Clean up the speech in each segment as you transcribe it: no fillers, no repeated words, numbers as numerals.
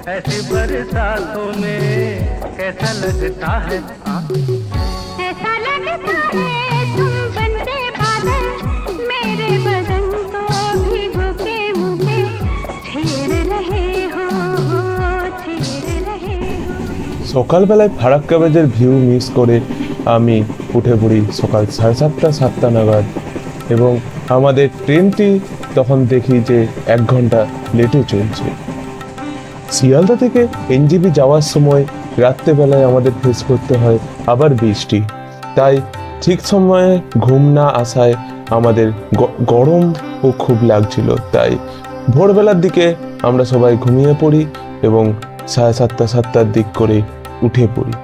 ऐसी बरसातों में कैसा लगता है, ऐसा लगता है तुम बनते बादल, मेरे बदन को भिगो के मुझे छेड़ रहे हो, छेड़ रहे हो। সকালবেলায় ফারাক্কা ব্যারেজের ভিউ মিস করে আমি উঠে পড়ি সকাল 7:30 নাগাদ, এবং আমাদের ট্রেনটি তখন দেখি যে 1 ঘন্টা লেটে চলছে। শিয়ালদা থেকে এনজেপি যাওয়ার সময় রাত্রেবেলায় আমাদের ফেস করতে হয় আবার বৃষ্টি, তাই ঠিক সময়ে ঘুম না আসায় আমাদের গরম ও খুব লাগছিল, তাই ভোরবেলার দিকে আমরা সবাই ঘুমিয়ে পড়ি এবং 7:30-7টার দিক করে উঠে পড়ি।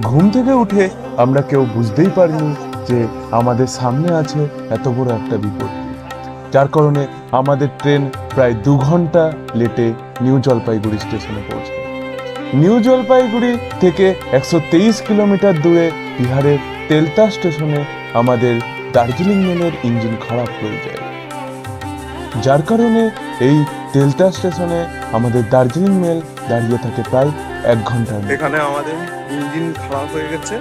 ঘুম থেকে উঠে আমরা কেউ বুঝতেই পারিনি যে আমাদের সামনে আছে এত বড় একটা বিপদ, যার কারণে আমাদের ট্রেন প্রায় 2 ঘন্টা লেটে নিউ জলপাইগুড়ি স্টেশনে পৌঁছে। নিউ জলপাইগুড়ি থেকে 123 কিলোমিটার দূরে বিহারের তেলতা স্টেশনে আমাদের দার্জিলিং মেলের ইঞ্জিন খারাপ হয়ে যায়, যার কারণে এই তেলতা স্টেশনে আমাদের দার্জিলিং মেল দাঁড়িয়ে থাকে প্রায় 1 ঘন্টা। এখানে আমাদের ইঞ্জিন খারাপ হয়ে গেছে,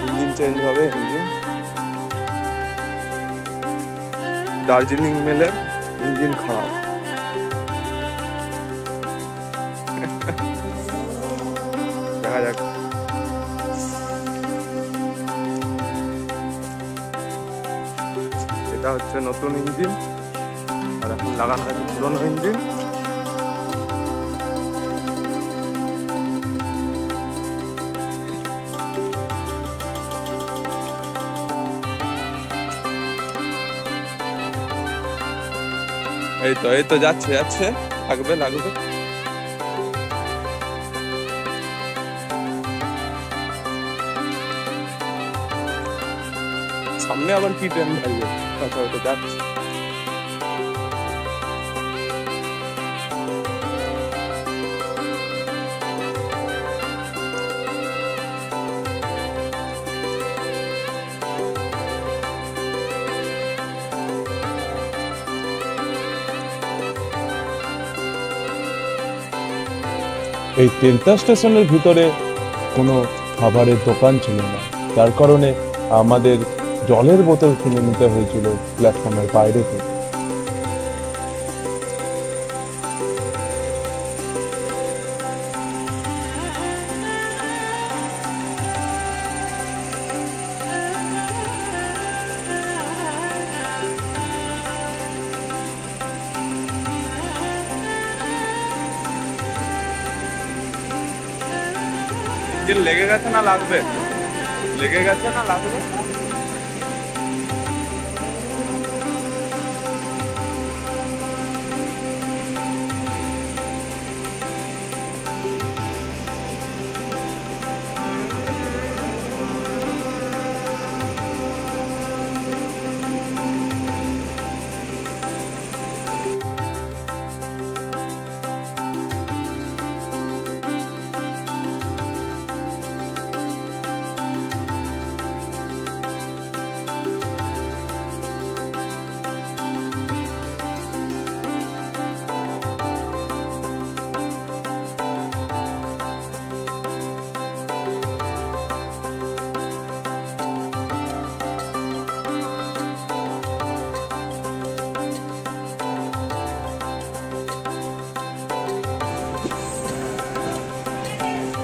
ইঞ্জিন চেঞ্জ হবে। দার্জিলিং মেলের ইঞ্জিন খারাপ, দেখা যাক। এটা হচ্ছে নতুন ইঞ্জিন, আর এখন লাগানো আছে পুরনো ইঞ্জিন। এই তো যাচ্ছে লাগবে। সামনে আবার কি ট্রেন দাঁড়িয়ে যাচ্ছে। এই তেলতা স্টেশনের ভিতরে কোনো খাবারের দোকান ছিল না, তার কারণে আমাদের জলের বোতল কিনে নিতে হয়েছিল প্ল্যাটফর্মের বাইরে থেকে। লেগে গেছে না লাগবে? লেগে গেছে না লাগবে?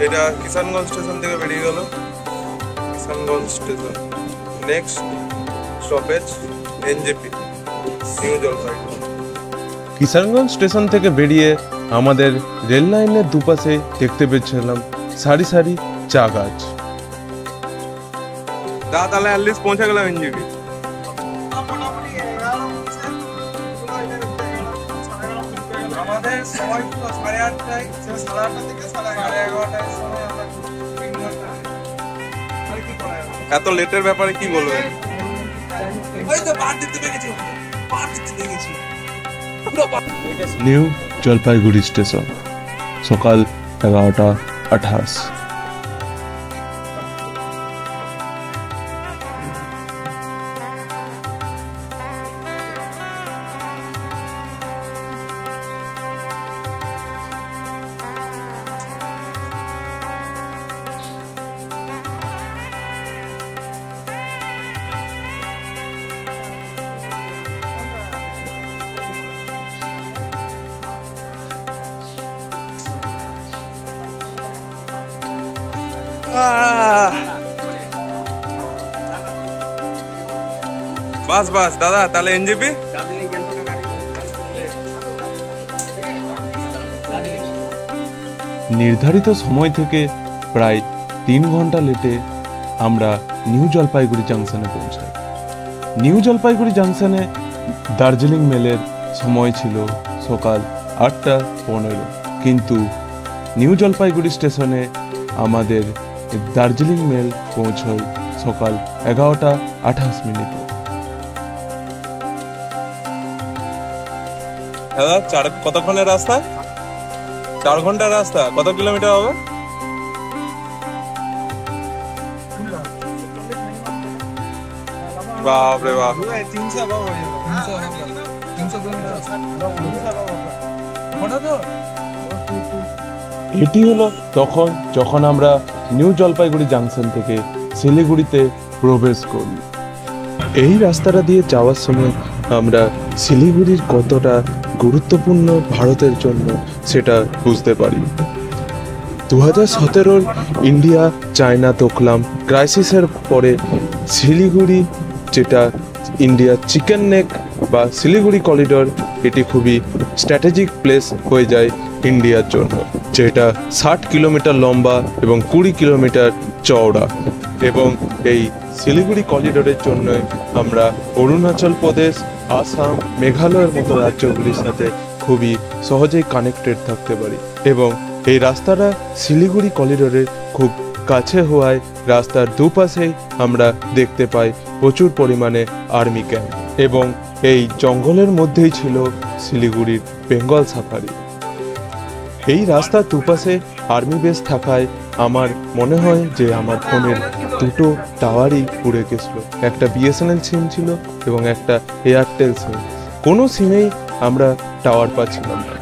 এটা কিষানগঞ্জ স্টেশন থেকে বেরিয়ে গেল। Kishanganj station, next stoppage NJP, new Jalpaiguri. Kishanganj station থেকে বেরিয়ে আমাদের রেল লাইনের দুপাশে দেখতে পেয়েছিলাম সারি সারি চা গাছ। তাহলে অ্যাটলিস্ট পৌঁছে গেলাম এনজেপি। আমাদের সময় ছিল 8:30টায়, 8:30 থেকে 11:30টার সময় আমরা 3 ঘন্টা। আর কি করা যাবে? এত লেটের ব্যাপারে কি বলবেন? ওই তো পার দিতে পেরেছি, পার দিতে পেরেছি। নিউ জলপাইগুড়ি স্টেশন, সকাল 11:28। বাস বাস দাদা, তাহলে এনজেপি নির্ধারিত সময় থেকে প্রায় 3 ঘন্টা লেটে আমরা নিউ জলপাইগুড়ি জাংশনে পৌঁছাই। নিউ জলপাইগুড়ি জাংশনে দার্জিলিং মেলের সময় ছিল সকাল 8:15, কিন্তু নিউ জলপাইগুড়ি স্টেশনে আমাদের দার্জিলিং মেল পৌঁছয় সকাল 11:28। দাদা কতক্ষণের রাস্তা? 4 ঘন্টার রাস্তা। কত কিলোমিটার হবে? বাপরে বাপ, 300 এটি হলো তখন যখন আমরা নিউ জলপাইগুড়ি জাংশন থেকে শিলিগুড়িতে প্রবেশ করি। এই রাস্তাটা দিয়ে যাওয়ার সময় আমরা শিলিগুড়ির কতটা গুরুত্বপূর্ণ ভারতের জন্য সেটা বুঝতে পারি। 2017 ইন্ডিয়া চায়না দোকলাম ক্রাইসিসের পরে শিলিগুড়ি, যেটা ইন্ডিয়া চিকেন নেক বা শিলিগুড়ি করিডোর, এটি খুবই স্ট্র্যাটেজিক প্লেস হয়ে যায় ইন্ডিয়ার জন্য, যেটা 60 কিলোমিটার লম্বা এবং 20 কিলোমিটার চওড়া। এবং এই শিলিগুড়ি করিডোরের জন্য আমরা অরুণাচল প্রদেশ, আসাম, মেঘালয়ের মতো রাজ্যগুলির সাথে খুবই সহজেই কানেক্টেড থাকতে পারি। এবং এই রাস্তাটা শিলিগুড়ি করিডোরের খুব কাছে হওয়ায় রাস্তার দুপাশেই আমরা দেখতে পাই প্রচুর পরিমাণে আর্মি ক্যাম্প, এবং এই জঙ্গলের মধ্যেই ছিল শিলিগুড়ির বেঙ্গল সাফারি। এই রাস্তার দুপাশে আর্মি বেস থাকায় আমার মনে হয় যে আমার ফোনের 2টো টাওয়ারই উড়ে গেছিল। একটা বিএসএনএল সিম ছিল এবং একটা এয়ারটেল সিম। কোনো সিমেই আমরা টাওয়ার পাচ্ছিলাম না।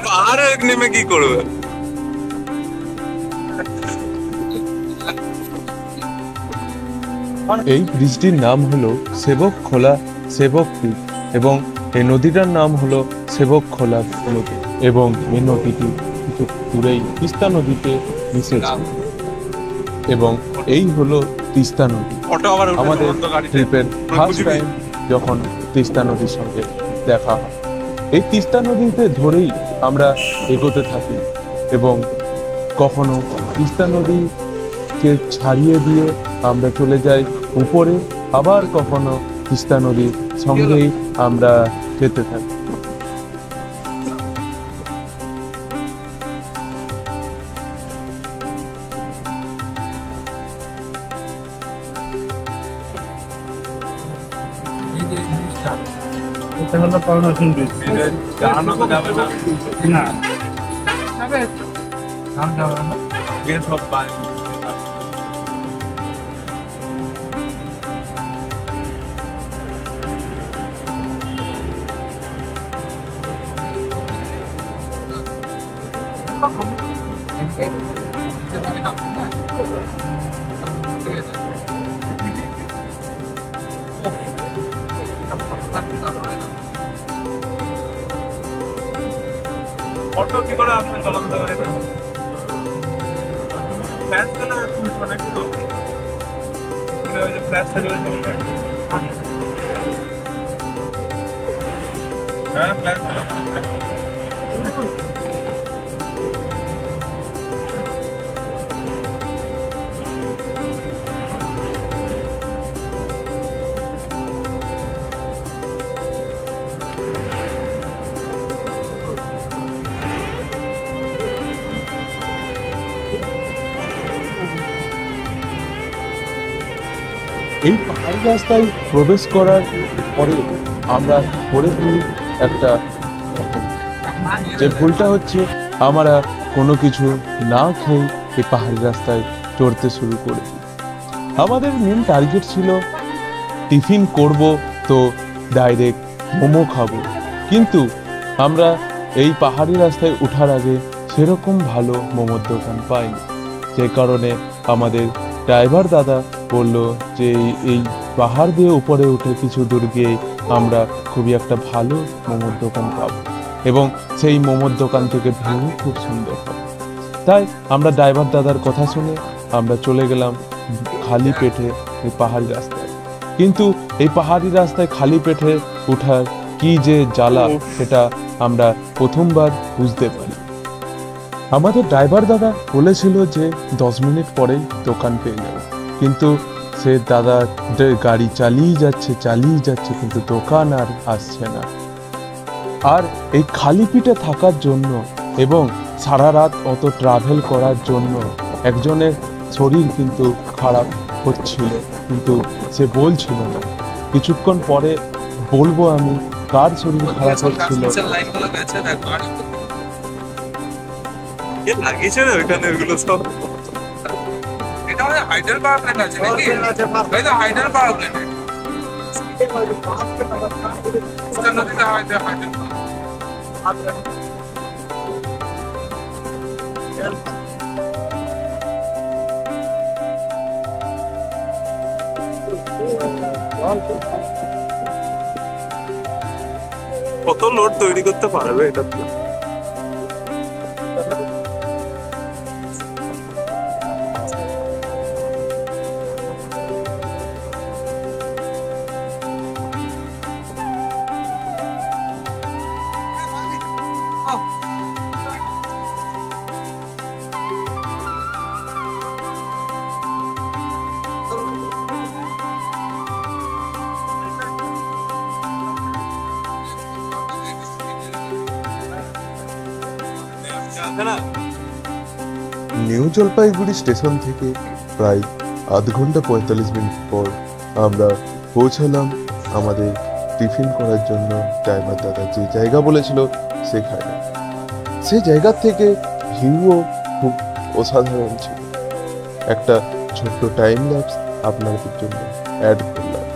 পাহাড়ে নেমে কি করবে? এই ব্রিজটির নাম হলো সেবক খোলা সেবক পিক, এবং এই নদীটার নাম হলো সেবক খোলা নদী, এবং এই নদীটি কিছু দূরেই তিস্তা নদীতে মিশেছে। এবং এই হলো তিস্তা নদী। আমাদের ট্রিপের ফার্স্ট টাইম যখন তিস্তা নদীর সঙ্গে দেখা হয়, এই তিস্তা নদীতে ধরেই আমরা এগোতে থাকি, এবং কখনো তিস্তা নদীকে ছাড়িয়ে দিয়ে আমরা চলে যাই উপরে, আবার কখনো তিস্তা নদীর সঙ্গেই আমরা যেতে থাকি। অটো কি করে আপনি চলাতে পারেন? ফ্ল্যাশ গুলো অনেক তো ওই যে ফ্ল্যাশ গুলো হ্যাঁ ফ্ল্যাশ এই পাহাড়ি রাস্তায় প্রবেশ করার পরে আমরা করে ফেলি একটা, যে ভুলটা হচ্ছে আমরা কোনো কিছু না খেয়ে এই পাহাড়ি রাস্তায় চড়তে শুরু করেছি। আমাদের মেন টার্গেট ছিল টিফিন করব, তো ডাইরেক্ট মোমো খাবো, কিন্তু আমরা এই পাহাড়ি রাস্তায় ওঠার আগে সেরকম ভালো মোমোর দোকান পাইনি। যে কারণে আমাদের ড্রাইভার দাদা বলল যে এই পাহাড় দিয়ে উপরে উঠে কিছু দূর গিয়ে আমরা খুবই একটা ভালো মোমোর দোকান পাবো, এবং সেই মোমোর দোকান থেকে ভিউ খুব সুন্দর হবে। তাই আমরা ড্রাইভার দাদার কথা শুনে আমরা চলে গেলাম খালি পেটে এই পাহাড়ি রাস্তায়। কিন্তু এই পাহাড়ি রাস্তায় খালি পেটে ওঠার কি যে জ্বালা, সেটা আমরা প্রথমবার বুঝতে পারি। আমাদের ড্রাইভার দাদা বলেছিল যে 10 মিনিট পরেই দোকান পেয়ে যাবে, কিন্তু সে দাদা গাড়ি চালিয়ে যাচ্ছে, কিন্তু দোকান আর আসছে না। আর এই খালি পিঠে থাকার জন্য এবং সারা রাত অত ট্রাভেল করার জন্য একজনের শরীর কিন্তু খারাপ হচ্ছিল, কিন্তু সে বলছিল না। কিছুক্ষণ পরে বলবো আমি কার শরীর খারাপ হচ্ছিল। লাগিয়েছে না ওইখানে ওইগুলো সব। এটা আমাদের হাইড্রাল পাওয়ার প্ল্যান্ট আছে নাকি? এই তো হাইড্রাল পাওয়ার প্ল্যান্ট। নদীতে হাইড্রাল কত লোড তৈরি করতে পারবে এটা? নিউ জলপাইগুড়ি স্টেশন থেকে প্রায় আধ ঘন্টা 45 মিনিট পর আমরা পৌঁছালাম আমাদের টিফিন করার জন্য ড্রাইভার দাদা যে জায়গা বলেছিল সেখানে। সেই জায়গা থেকে ভিউও খুব অসাধারণ ছিল। একটা ছোট্ট টাইম ল্যাপস আপনাদের জন্য অ্যাড করলাম।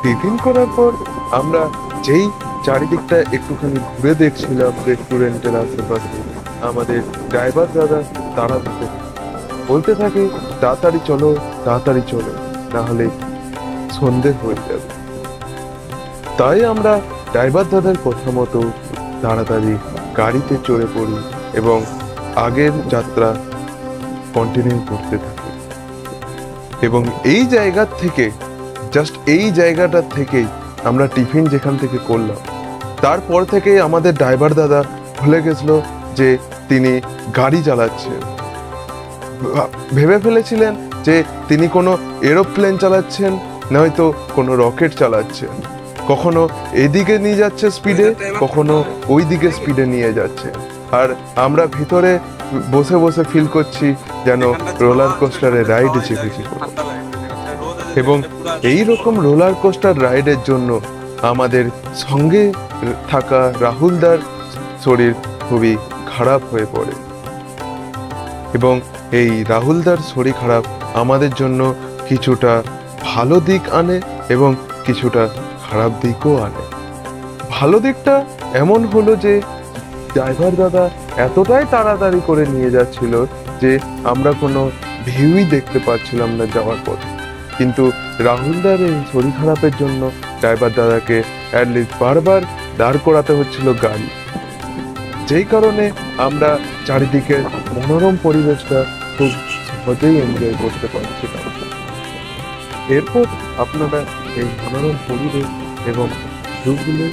টিফিন করার পর আমরা যেই চারিদিকটা একটুখানি ঘুরে দেখছিলাম রেস্টুরেন্টের আশেপাশে, আমাদের ড্রাইভার দাদা তারা বলতে থাকে তাড়াতাড়ি চলো না হলে সন্ধে হয়ে যাবে। তাই আমরা ড্রাইভার দাদার কথা মতো তাড়াতাড়ি গাড়িতে চড়ে পড়ি এবং আগের যাত্রা কন্টিনিউ করতে থাকি। এবং এই জায়গার থেকে জাস্ট এই জায়গাটা থেকেই আমরা টিফিন যেখান থেকে করলাম, তারপর থেকেই আমাদের ড্রাইভার দাদা ভুলে গেছিল যে তিনি গাড়ি চালাচ্ছেন। ভেবে ফেলেছিলেন যে তিনি কোনো এরোপ্লেন চালাচ্ছেন, নয়তো কোনো রকেট চালাচ্ছেন। কখনো এদিকে নিয়ে যাচ্ছে স্পিডে, কখনো ওই দিকে স্পিডে নিয়ে যাচ্ছে। আর আমরা ভিতরে বসে বসে ফিল করছি যেন রোলার কোস্টারে রাইডে চেপেছি। এবং এই রকম রোলার কোস্টার রাইডের জন্য আমাদের সঙ্গে থাকা রাহুলদার শরীর খুবই খারাপ হয়ে পড়ে। এবং এই রাহুলদার শরীর খারাপ আমাদের জন্য কিছুটা ভালো দিক আনে এবং কিছুটা খারাপ দিকও আনে। ভালো দিকটা এমন হলো যে ড্রাইভার দাদা এতটাই তাড়াতাড়ি করে নিয়ে যাচ্ছিল যে আমরা কোনো ভিউই দেখতে পাচ্ছিলাম না যাওয়ার পথে। কিন্তু রাহুলদার এই শরীর খারাপের জন্য ড্রাইভার দাদাকে অ্যাটলিস্ট বারবার দাঁড় করাতে হচ্ছিল গাড়ি, যেই কারণে আমরা চারিদিকে মনোরম পরিবেশটা খুব সহজেই এনজয় করতে পারছিলাম। এরপর আপনারা এই মনোরম পরিবেশ এবং ভিউগুলো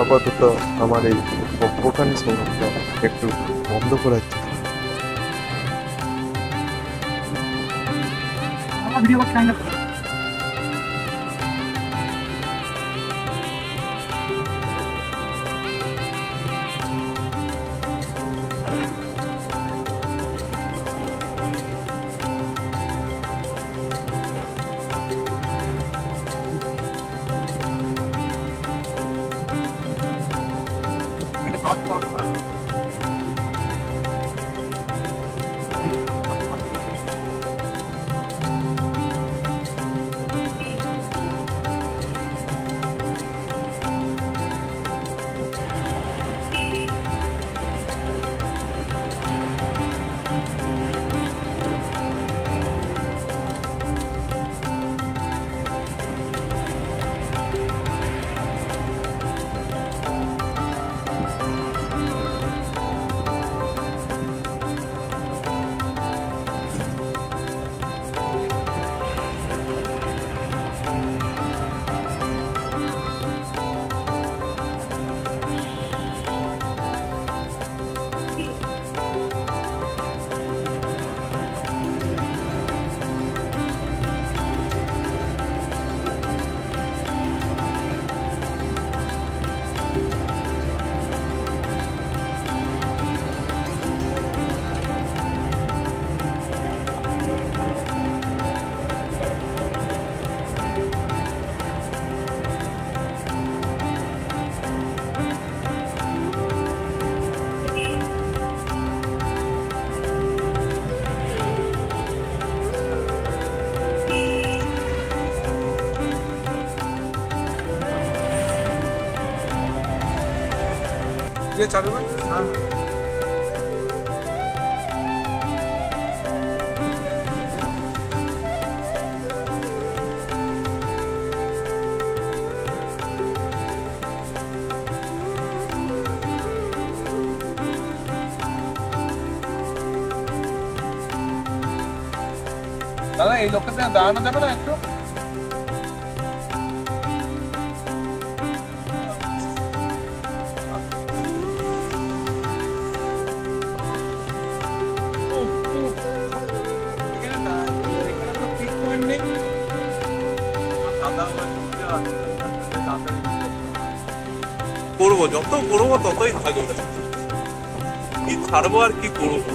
আপাতত আমার এই বকবকানি শোনাটা একটু বন্ধ করার ये चालू है हाँ দাদা এই লোকটার সাথে দাঁড়ানো যাবে না একটু করবো যত করবো ততই থাকবে কি ছাড়বো আর কি করবো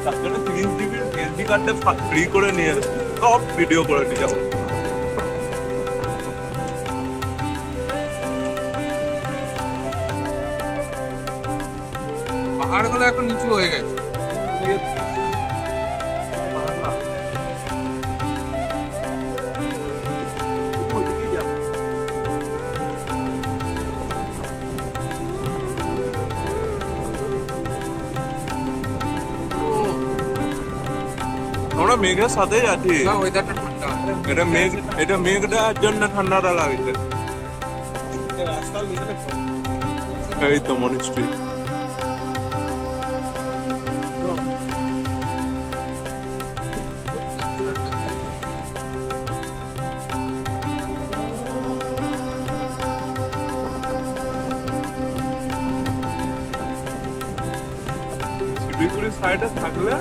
তার জন্য 30 GB SD কার্ডটা ফ্রি করে নিয়ে সব ভিডিও করে নিয়ে যাবো পাহাড়গুলো এখন নিচু হয়ে গেছে আমরা মেঘের সাথে যাচ্ছি না ওয়েদারটা ঠান্ডা এটা মেঘটার জন্য ঠান্ডাটা লাগছে এই তো মনিস্ট্রি শিলিগুড়ি সাইডে থাকলে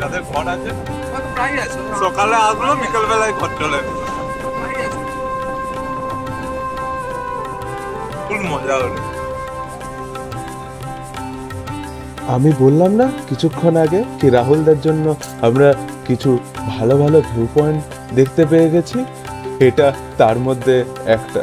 যাদের ঘর আছে প্রায় আছে সকালে আসলো বিকেল বেলায় ঘর চলে ফুল মজা হলো আমি বললাম না কিছুক্ষণ আগে কি রাহুলদার জন্য আমরা কিছু ভালো ভালো ভিউ পয়েন্ট দেখতে পেয়ে গেছি, এটা তার মধ্যে একটা।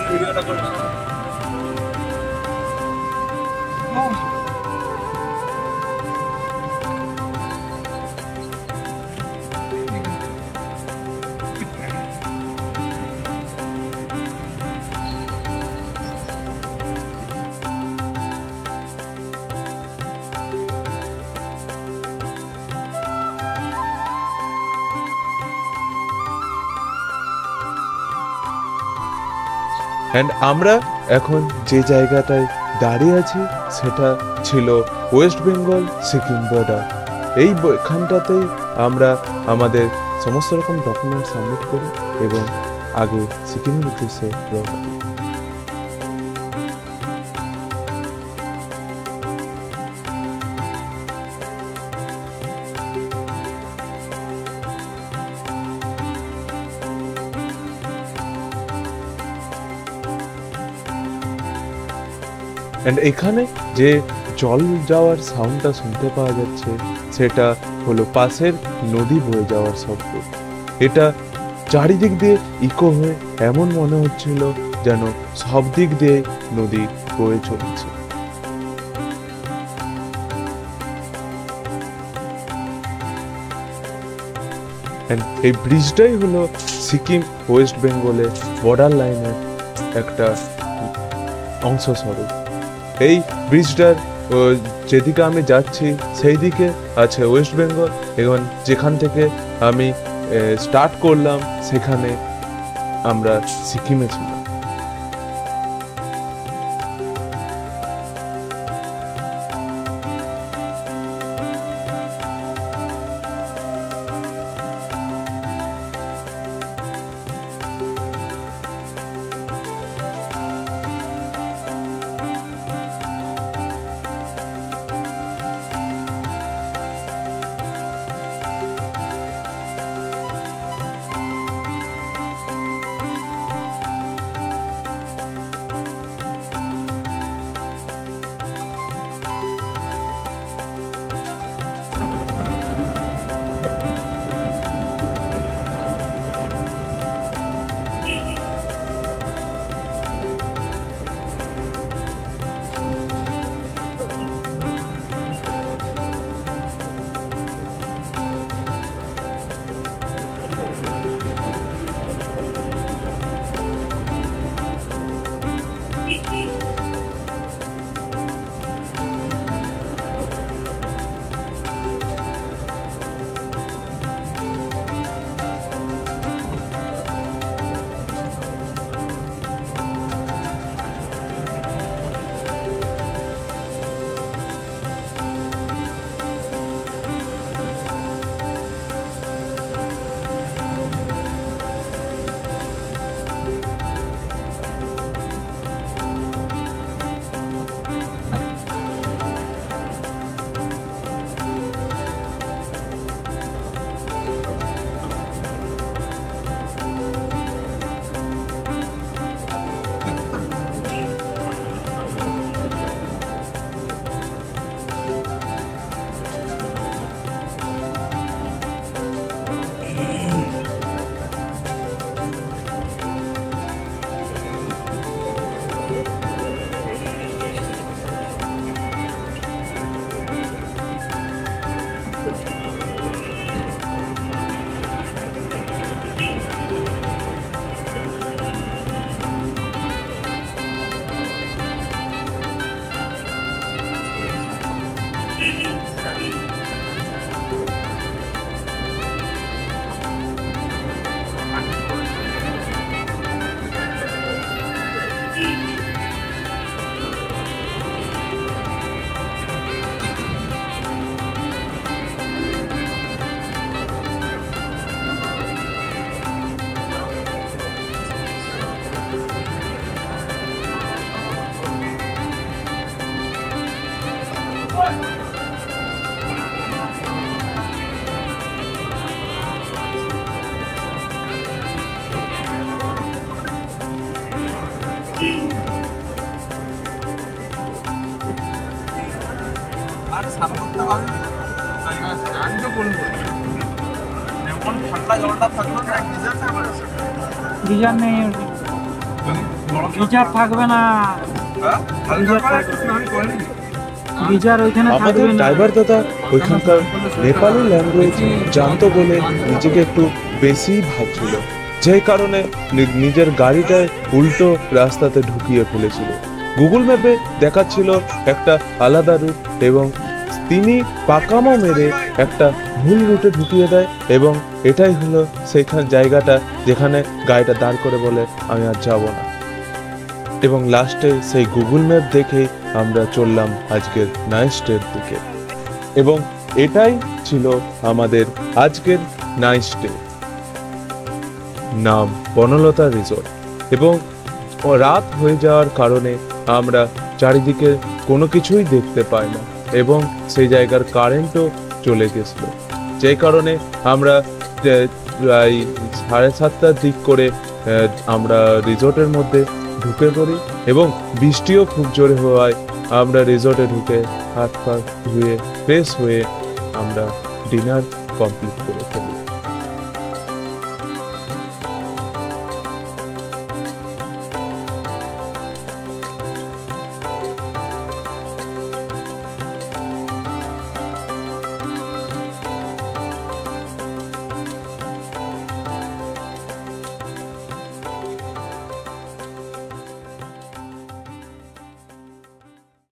ভিডিওটা করে অ্যান্ড আমরা এখন যে জায়গাটায় দাঁড়িয়ে আছি সেটা ছিল ওয়েস্ট বেঙ্গল সিকিম বর্ডার। এইখানটাতেই আমরা আমাদের সমস্ত রকম ডকুমেন্ট সাবমিট করি এবং আগে সিকিমের উদ্দেশ্যে রওনা দিই। অ্যান্ড এখানে যে জল যাওয়ার সাউন্ডটা শুনতে পাওয়া যাচ্ছে সেটা হলো পাশের নদী বয়ে যাওয়ার শব্দ। এটা চারিদিক দিয়ে ইকো হয়ে এমন মনে হচ্ছিল যেন সব দিক দিয়ে নদী বয়ে চলেছে। এই ব্রিজটাই হলো সিকিম ওয়েস্ট বেঙ্গলের বর্ডার লাইনের একটা অংশ স্বরূপ। এই ব্রিজটার যেদিকে আমি যাচ্ছি সেই দিকে আছে ওয়েস্ট বেঙ্গল এবং যেখান থেকে আমি স্টার্ট করলাম সেখানে আমরা সিকিমে ছিলাম। আর স্নান করতে হবে স্নান তো করবো এমন ঠান্ডা জলটা থাকলো না গিজার থাকবে গিজার নেই, গিজার থাকবে না, গিজার ওইখানে আমাদের থাকবে না। ড্রাইভার দাদা ওইখানকার নেপালি ল্যাঙ্গুয়েজ জানতো বলে নিজেকে একটু বেশি ভাবছিল, যে কারণে নিজের গাড়িটায় উল্টো রাস্তাতে ঢুকিয়ে ফেলেছিল। গুগল ম্যাপে দেখাচ্ছিল একটা আলাদা রুট এবং তিনি পাকামো মেরে একটা ভুল রুটে ঢুকিয়ে দেয় এবং এটাই হলো সেইখান জায়গাটা যেখানে গাড়িটা দাঁড় করে বলে আমি আর যাব না। এবং লাস্টে সেই গুগল ম্যাপ দেখেই আমরা চললাম আজকের নাইট স্টের দিকে এবং এটাই ছিল আমাদের আজকের নাইট স্টে। নাম বনলতা রিসোর্ট এবং রাত হয়ে যাওয়ার কারণে আমরা চারিদিকে কোনো কিছুই দেখতে পাই না এবং সেই জায়গার কারেন্টও চলে গেছিল, যেই কারণে আমরা প্রায় 7:30টার দিক করে আমরা রিসোর্টের মধ্যে ঢুকে পড়ি এবং বৃষ্টিও খুব জোরে হওয়ায় আমরা রিসোর্টে ঢুকে হাত পা ধুয়ে ফ্রেশ হয়ে আমরা ডিনার কমপ্লিট করে ফেলি।